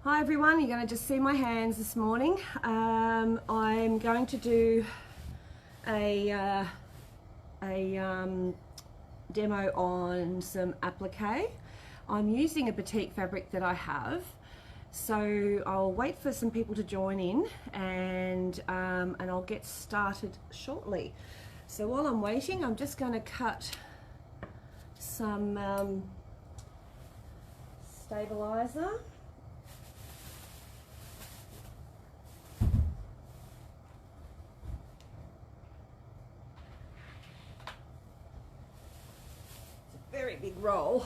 Hi everyone, you're going to just see my hands this morning. I'm going to do a demo on some applique. I'm using a batik fabric that I have, so I'll wait for some people to join in and I'll get started shortly. So while I'm waiting, I'm just going to cut some stabilizer. Very big roll.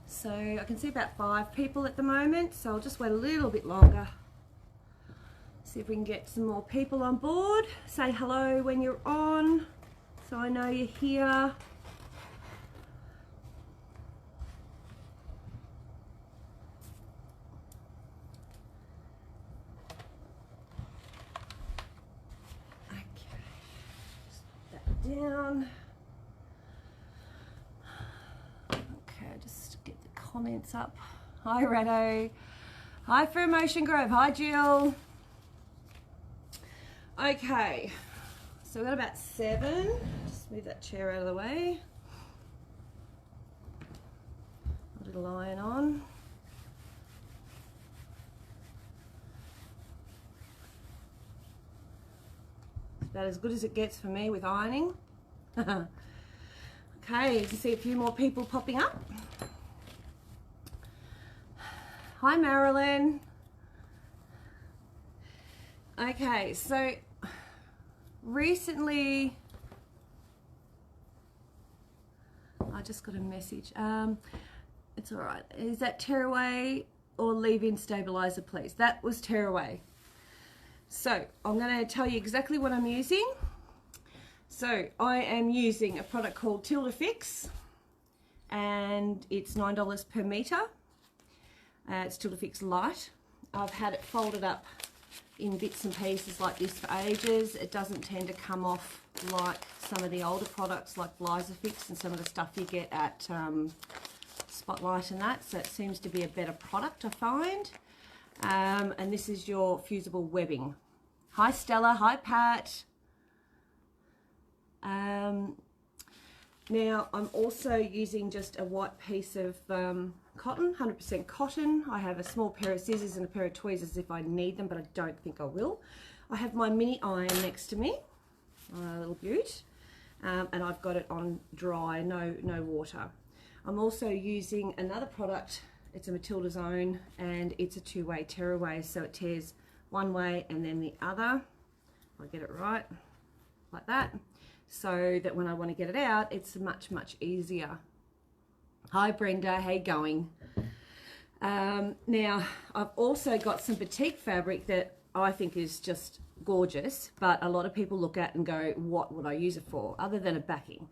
So I can see about 5 people at the moment, so I'll just wait a little bit longer. See if we can get some more people on board. Say hello when you're on, so I know you're here. Down. Okay, just get the comments up. Hi Rado. Hi for Emotion Grove. Hi Jill. Okay, so we've got about 7. Just move that chair out of the way. A little iron on. About as good as it gets for me with ironing. Okay, you can see a few more people popping up. Hi Marilyn. Okay, so recently I just got a message. It's all right. Is that tearaway or leave-in stabilizer, please? That was tearaway. So I'm going to tell you exactly what I'm using. So I am using a product called Fix, and it's $9 per meter. It's Fix Light. I've had it folded up in bits and pieces like this for ages. It doesn't tend to come off like some of the older products like Fix and some of the stuff you get at Spotlight and that. So it seems to be a better product, I find. And this is your fusible webbing. Hi Stella, hi Pat. Now I'm also using just a white piece of cotton, 100% cotton. I have a small pair of scissors and a pair of tweezers if I need them, but I don't think I will. I have my mini iron next to me, a little beaut, and I've got it on dry, no water. I'm also using another product. It's a Matilda's Own, and it's a 2-way tearaway, so it tears one way and then the other. I'll get it right, like that, so that when I want to get it out, it's much easier. Hi Brenda, how you going? Now, I've also got some batik fabric that I think is just gorgeous, but a lot of people look at and go, what would I use it for, other than a backing?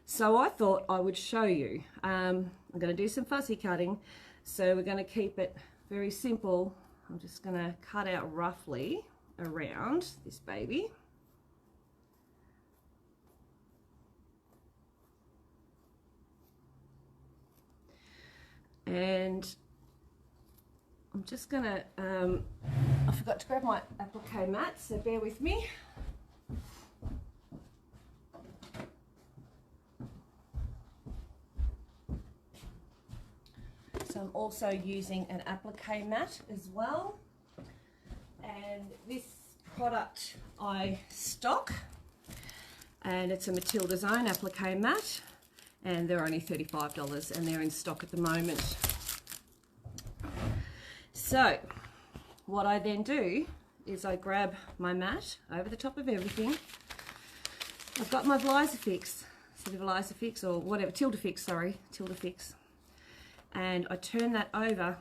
So I thought I would show you. I'm going to do some fussy cutting, so we're going to keep it very simple. I'm just going to cut out roughly around this baby. And I'm just going to, I forgot to grab my applique mat, so bear with me. So I'm also using an applique mat as well. And this product I stock, and it's a Matilda's Own applique mat, and they're only $35 and they're in stock at the moment. So what I then do is I grab my mat over the top of everything. I've got my Fix, Fix or whatever, Fix, sorry, Fix. And I turn that over,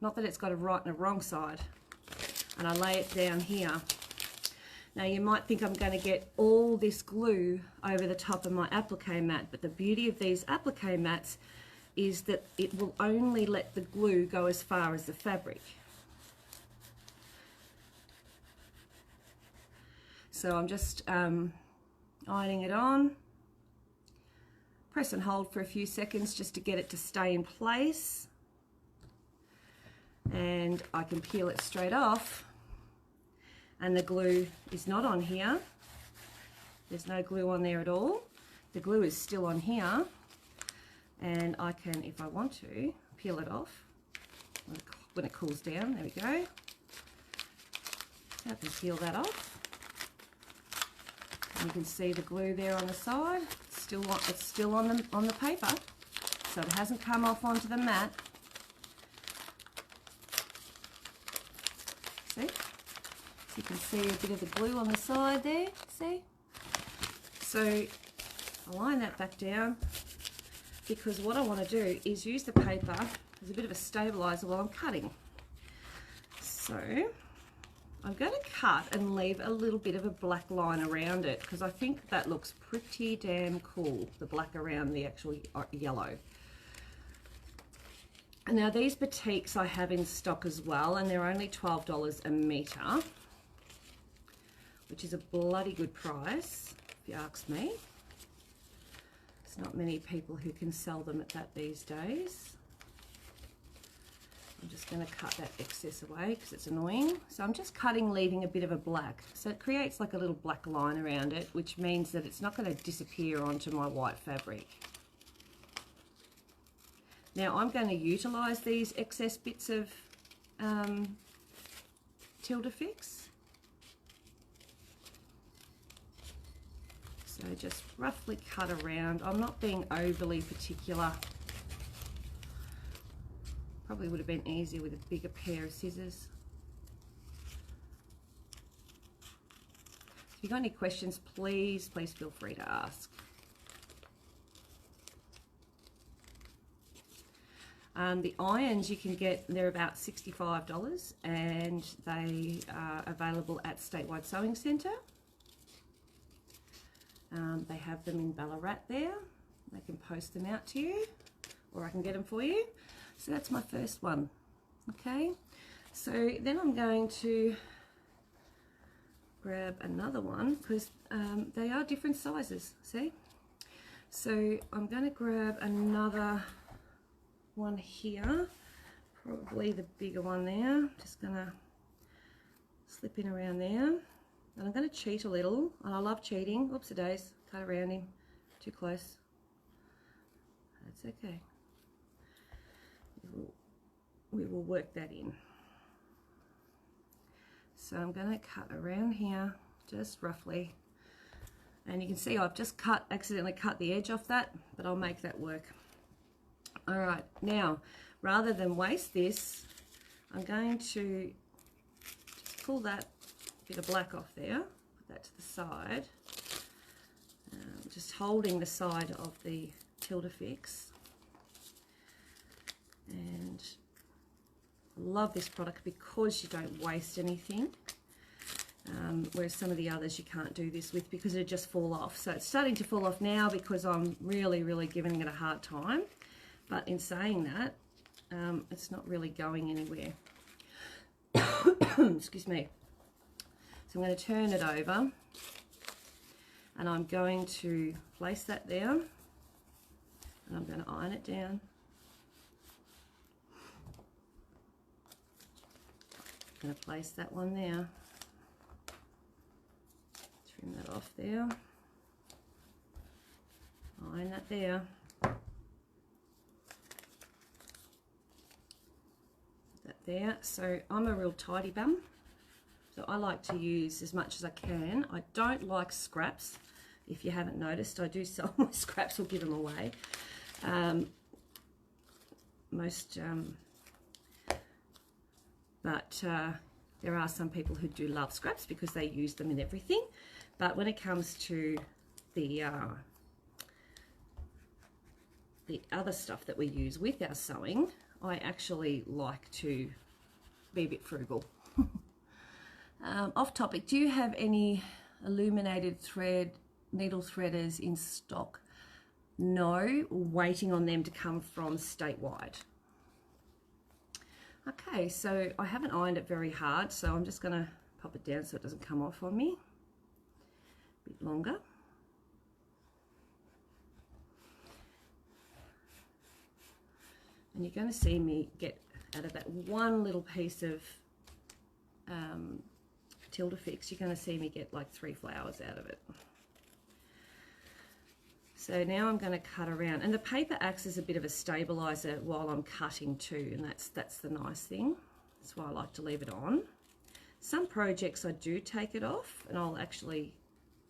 not that it's got a right and a wrong side, and I lay it down here. Now you might think I'm going to get all this glue over the top of my applique mat, but the beauty of these applique mats is that it will only let the glue go as far as the fabric. So I'm just ironing it on. press and hold for a few seconds just to get it to stay in place. And I can peel it straight off, and the glue is not on here. There's no glue on there at all. The glue is still on here, and I can, if I want to, peel it off when it cools down. There we go. I can peel that off. And you can see the glue there on the side. It's still on the paper, so it hasn't come off onto the mat. See? So you can see a bit of the glue on the side there. See? So I'll line that back down, because what I want to do is use the paper as a bit of a stabilizer while I'm cutting. So I'm going to cut and leave a little bit of a black line around it, because I think that looks pretty damn cool, the black around the actual yellow. And now these batiks I have in stock as well, and they're only $12 a metre, which is a bloody good price, if you ask me. There's not many people who can sell them at that these days. I'm just going to cut that excess away because it's annoying. So I'm just cutting, leaving a bit of a black. So it creates like a little black line around it, which means that it's not going to disappear onto my white fabric. Now I'm going to utilise these excess bits of Tilda Fix. So just roughly cut around. I'm not being overly particular. Probably would have been easier with a bigger pair of scissors. If you've got any questions, please feel free to ask. The irons you can get, they're about $65, and they are available at Statewide Sewing Centre. They have them in Ballarat there. They can post them out to you, or I can get them for you. So that's my first one. Okay, so then I'm going to grab another one, because they are different sizes, see? So I'm going to grab another one here, probably the bigger one there. Just gonna slip in around there, and I'm going to cheat a little, and I love cheating. Oops a days, cut around him too close. That's okay, we will work that in. So I'm going to cut around here just roughly, and you can see I've just accidentally cut the edge off that, but I'll make that work. All right, now rather than waste this, I'm going to just pull that bit of black off there, put that to the side, just holding the side of the Tilda Fix. And I love this product because you don't waste anything, whereas some of the others you can't do this with because it'll just fall off. So it's starting to fall off now because I'm really giving it a hard time. But in saying that, it's not really going anywhere. Excuse me. So I'm going to turn it over, and I'm going to place that down, and I'm going to iron it down. I'm going to place that one there. Trim that off there. Iron that there. There. So I'm a real tidy bum, so I like to use as much as I can. I don't like scraps. If you haven't noticed, I do sell my scraps or give them away. But there are some people who do love scraps because they use them in everything. But when it comes to the other stuff that we use with our sewing, I actually like to be a bit frugal. Off topic, do you have any illuminated thread needle threaders in stock? No, waiting on them to come from Statewide. Okay, so I haven't ironed it very hard, so I'm just going to pop it down so it doesn't come off on me. A bit longer. And you're going to see me get out of that one little piece of Tilda Fix, you're going to see me get like 3 flowers out of it. So now I'm going to cut around, and the paper acts as a bit of a stabilizer while I'm cutting too, and that's the nice thing. That's why I like to leave it on. Some projects I do take it off, and I'll actually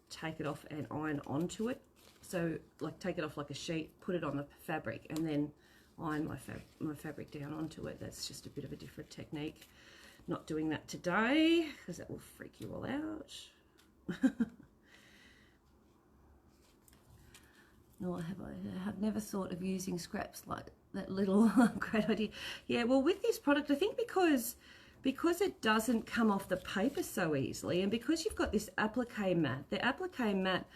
take it off and iron onto it. So like take it off like a sheet, put it on the fabric, and then iron my fabric down onto it. That's just a bit of a different technique. Not doing that today because that will freak you all out. Nor have I have never thought of using scraps like that. Little great idea. Yeah, well, with this product, I think because it doesn't come off the paper so easily, and because you've got this applique mat, the applique mat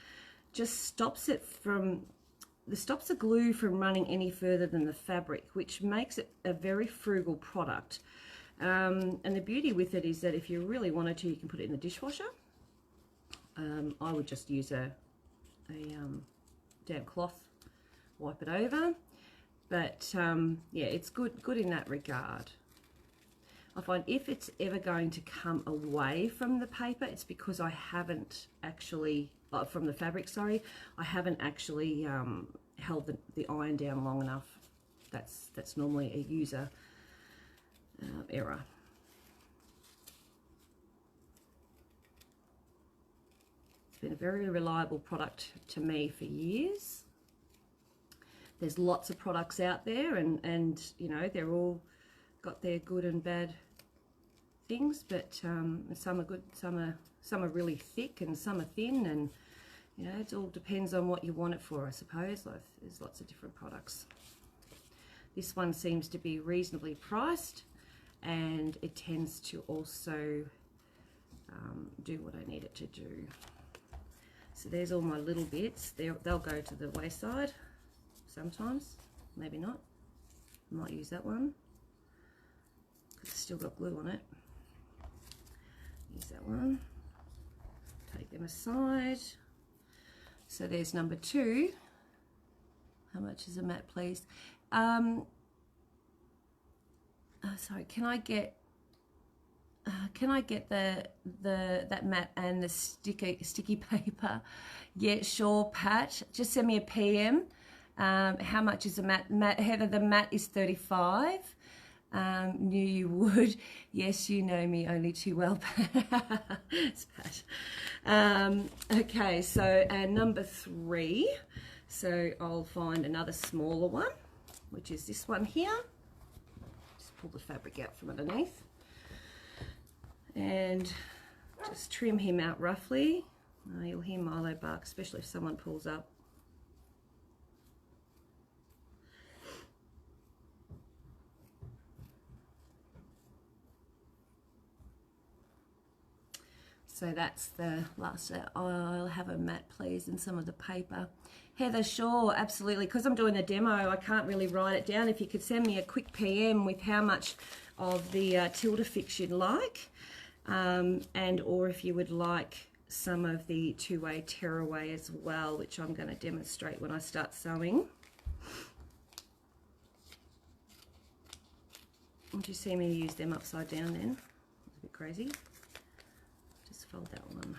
just stops the glue from running any further than the fabric, which makes it a very frugal product. And the beauty with it is that if you really wanted to, you can put it in the dishwasher. I would just use a damp cloth, wipe it over, but yeah, it's good in that regard. I find if it's ever going to come away from the paper, it's because I haven't actually, from the fabric, sorry, I haven't actually held the iron down long enough. That's normally a user error. Been a very reliable product to me for years. There's lots of products out there, and you know, they're all got their good and bad things, but some are good, some are really thick, and some are thin, and you know, it all depends on what you want it for, I suppose. There's lots of different products. This one seems to be reasonably priced, and it tends to also do what I need it to do. So there's all my little bits. They'll go to the wayside sometimes, maybe not. I might use that one because it's still got glue on it. Use that one. Take them aside. So there's number 2. How much is a mat, please? Oh, sorry. Can I get that mat and the sticky paper? Yeah, sure, Pat. Just send me a PM. How much is a mat? Heather, the mat is 35. Knew you would. Yes, you know me only too well, Pat. It's Pat. Okay, so and number 3. So I'll find another smaller one, which is this one here. Just pull the fabric out from underneath. And just trim him out roughly. You'll hear Milo bark, especially if someone pulls up. So that's the last. I'll have a mat, please, and some of the paper. Heather, sure, absolutely. Because I'm doing a demo, I can't really write it down. If you could send me a quick PM with how much of the Tilda Fix you'd like. And or if you would like some of the two-way tearaway as well, which I'm going to demonstrate when I start sewing. Would you see me use them upside down then? It's a bit crazy. Just fold that one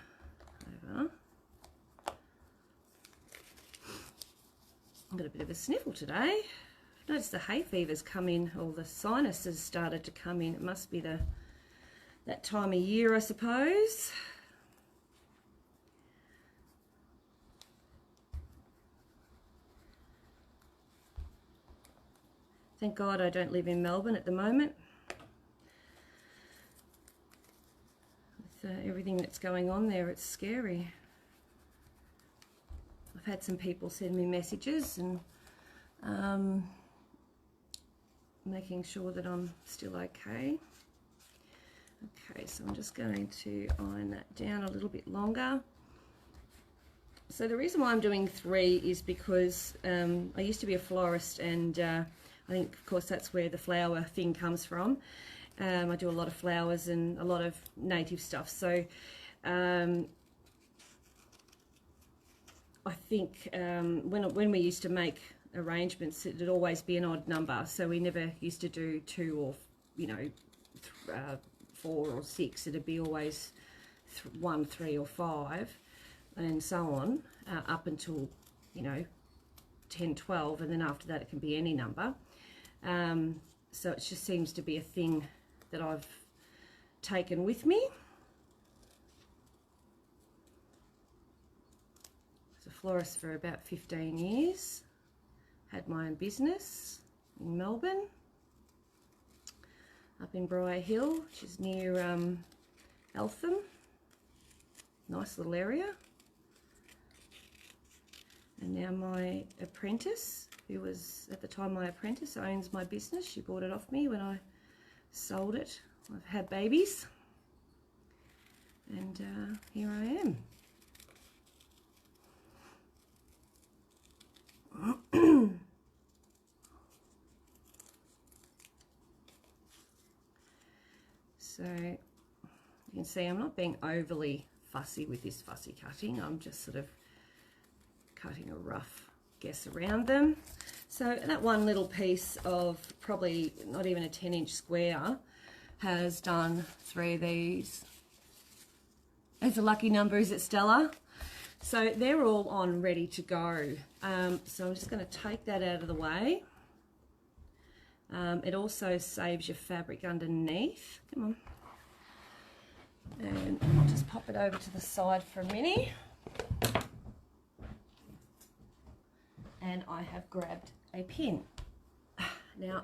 over. I've got a bit of a sniffle today. I've noticed the hay fever's come in, or the sinuses started to come in. It must be that time of year, I suppose. Thank God I don't live in Melbourne at the moment. With everything that's going on there, it's scary. I've had some people send me messages and making sure that I'm still okay. Okay, so I'm just going to iron that down a little bit longer. So the reason why I'm doing 3 is because I used to be a florist, and I think, of course, that's where the flower thing comes from. I do a lot of flowers and a lot of native stuff. So I think when we used to make arrangements, it'd always be an odd number. So we never used to do 2 or, you know, 4 or 6. It'd be always 1, 3 or 5 and so on, up until, you know, 10, 12, and then after that it can be any number. So it just seems to be a thing that I've taken with me. I was a florist for about 15 years. Had my own business in Melbourne, up in Briar Hill, which is near Eltham. Nice little area. And now my apprentice, who was at the time my apprentice, owns my business. She bought it off me when I sold it. I've had babies, and here I am. So you can see I'm not being overly fussy with this fussy cutting. I'm just sort of cutting a rough guess around them. So that one little piece of probably not even a 10-inch square has done 3 of these. It's a lucky number, is it, Stella? So they're all on, ready to go. So I'm just going to take that out of the way. It also saves your fabric underneath. Come on. And I'll just pop it over to the side for a minute. And I have grabbed a pin. Now,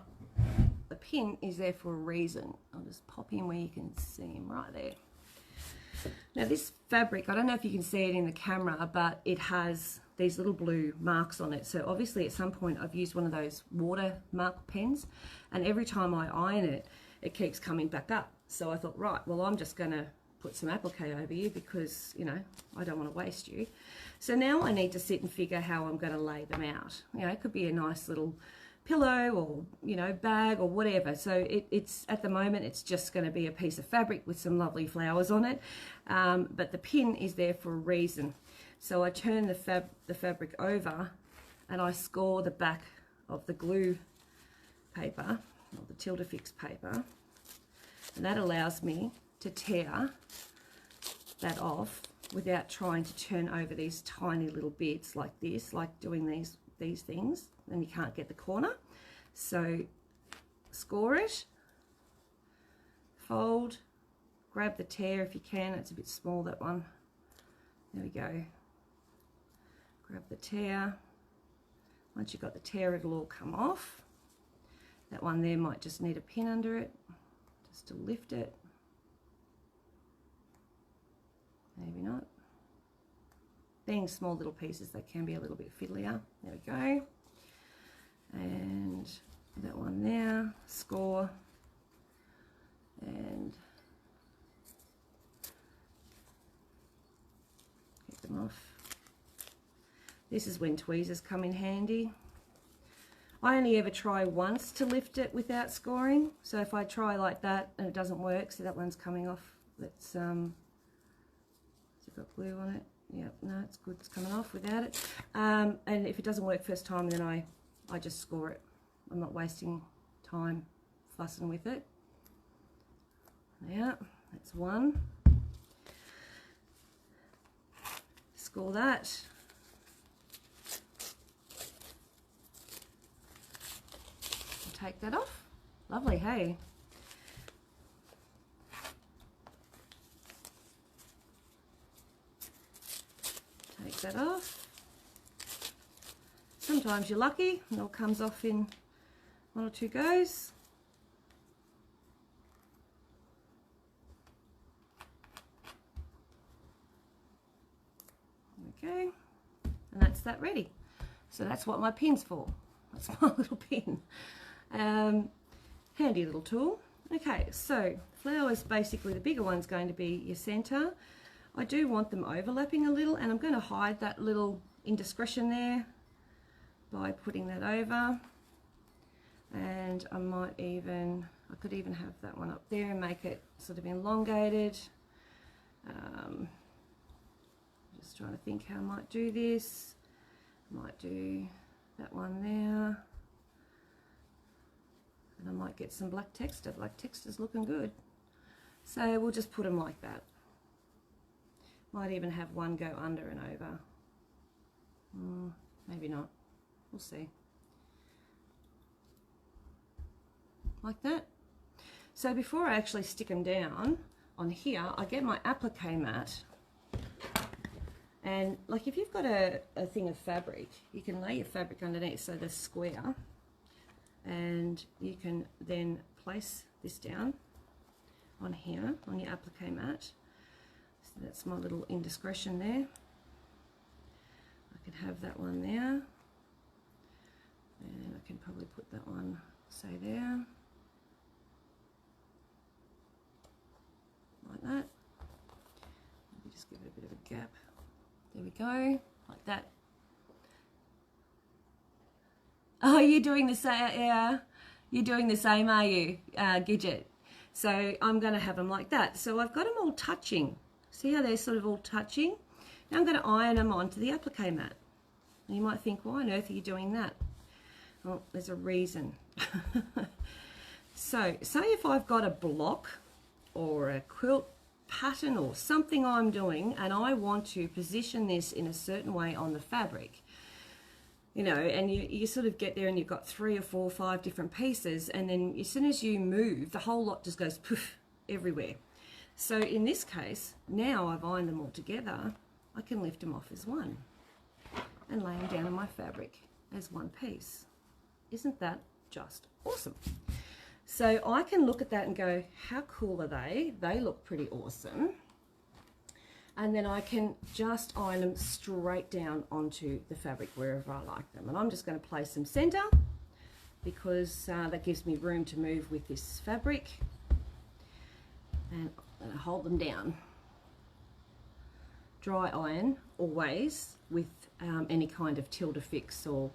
the pin is there for a reason. I'll just pop in where you can see him right there. Now this fabric, I don't know if you can see it in the camera, but it has these little blue marks on it. So obviously at some point I've used one of those water mark pens, and every time I iron it, it keeps coming back up. So I thought, right, well, I'm just going to put some applique over you because, you know, I don't want to waste you. So now I need to sit and figure how I'm going to lay them out. You know, it could be a nice little pillow or, you know, bag or whatever. So it's at the moment it's just going to be a piece of fabric with some lovely flowers on it, but the pin is there for a reason. So I turn the fabric over and I score the back of the glue paper, or the Tilda-Fix paper, and that allows me to tear that off without trying to turn over these tiny little bits like this, like doing these things. Then you can't get the corner. So score it, fold, grab the tear if you can. It's a bit small, that one. There we go. Grab the tear. Once you've got the tear, it'll all come off. That one there might just need a pin under it, just to lift it. Maybe not. Being small little pieces, they can be a little bit fiddlier. There we go. And that one there, score, and get them off. This is when tweezers come in handy. I only ever try once to lift it without scoring. So if I try like that and it doesn't work, so that one's coming off. Let's has it got glue on it? Yep, no, it's good, it's coming off without it. And if it doesn't work first time, then I just score it. I'm not wasting time fussing with it. Yeah, that's one. Score that. Take that off. Lovely, hey? Take that off. Sometimes you're lucky and it all comes off in 1 or 2 goes. Okay, and that's that ready. So that's what my pin's for. That's my little pin. Handy little tool. Okay, so flowers, basically the bigger one's going to be your center. I do want them overlapping a little, and I'm going to hide that little indiscretion there by putting that over. And I could even have that one up there and make it sort of elongated. Just trying to think how I might do this. I might do that one there. And I might get some black texture. Black texture's looking good. So we'll just put them like that. Might even have one go under and over. Maybe not. We'll see. Like that. So before I actually stick them down on here, I get my applique mat. And like if you've got a thing of fabric, you can lay your fabric underneath so they're square. And you can then place this down on here, on your applique mat. So that's my little indiscretion there. I can have that one there. And I can probably put that one, say there. Like that. Maybe just give it a bit of a gap. There we go, like that. Oh, you're doing the same, yeah. You're doing the same, are you, Gidget? So I'm going to have them like that. So I've got them all touching. See how they're sort of all touching? Now I'm going to iron them onto the applique mat. And you might think, why on earth are you doing that? Well, there's a reason. So, say if I've got a block or a quilt pattern or something I'm doing and I want to position this in a certain way on the fabric, you know, and you sort of get there and you've got 3 or 4 or 5 different pieces, and then as soon as you move, the whole lot just goes poof everywhere. So in this case, now I've ironed them all together, I can lift them off as one and lay them down on my fabric as one piece. Isn't that just awesome? So I can look at that and go, how cool are they? They look pretty awesome. And then I can just iron them straight down onto the fabric wherever I like them. And I'm just going to place them center because that gives me room to move with this fabric. And I'm going to hold them down. Dry iron always with any kind of tilde fix or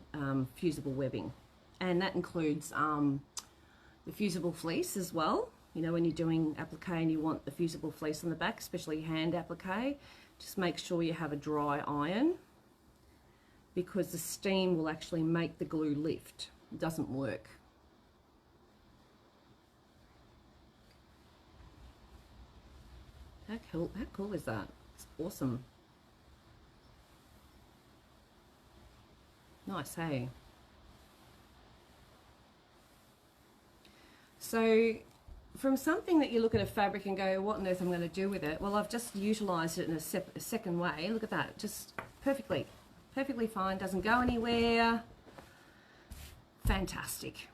fusible webbing. And that includes the fusible fleece as well. You know, when you're doing applique and you want the fusible fleece on the back, especially hand applique, just make sure you have a dry iron because the steam will actually make the glue lift. It doesn't work. How cool is that? It's awesome. Nice, hey? So from something that you look at a fabric and go, what on earth I'm going to do with it? Well, I've just utilised it in a second way. Look at that, just perfectly fine, doesn't go anywhere. Fantastic.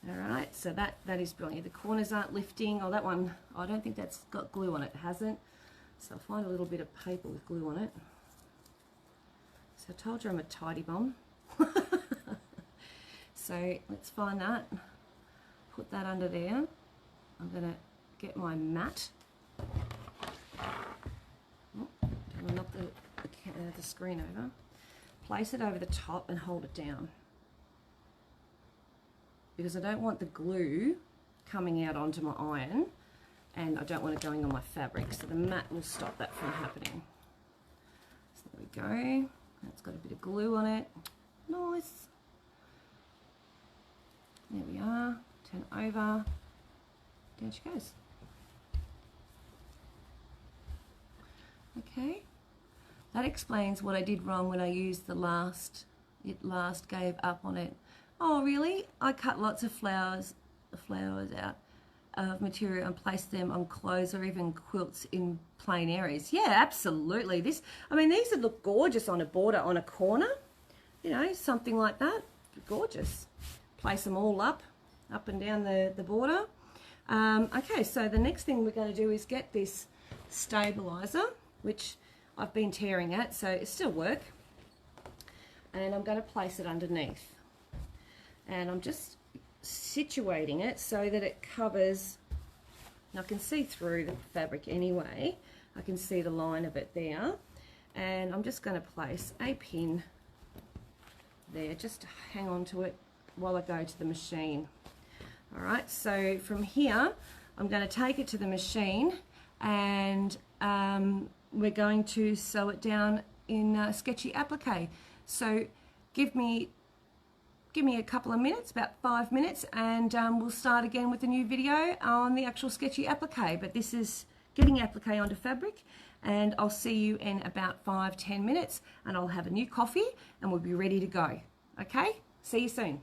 All right, so that is brilliant. The corners aren't lifting. Oh, that one, I don't think that's got glue on it. It hasn't. So I'll find a little bit of paper with glue on it. So I told you I'm a tidy bomb. So let's find that. Put that under there. I'm going to get my mat. Oh, don't want to knock the screen over. Place it over the top and hold it down. Because I don't want the glue coming out onto my iron and I don't want it going on my fabric. So the mat will stop that from happening. So there we go. It's got a bit of glue on it. Nice. There we are. Turn over. Down she goes. Okay, that explains what I did wrong when I used the last gave up on it. Oh really? I cut lots of flowers out of material and placed them on clothes or even quilts in plain areas. Yeah, absolutely. These would look gorgeous on a border on a corner, you know, something like that. Gorgeous. Place them all up and down the border. Okay, so the next thing we're going to do is get this stabilizer, which I've been tearing at, so it still work. And I'm going to place it underneath. And I'm just situating it so that it covers, and I can see through the fabric anyway. I can see the line of it there. And I'm just going to place a pin there just to hang on to it while I go to the machine. All right, so from here, I'm going to take it to the machine and we're going to sew it down in Sketchy Applique. So give me give me a couple of minutes, about 5 minutes, and we'll start again with a new video on the actual Sketchy Applique. But this is getting applique onto fabric, and I'll see you in about 5-10 minutes, and I'll have a new coffee and we'll be ready to go. Okay, see you soon.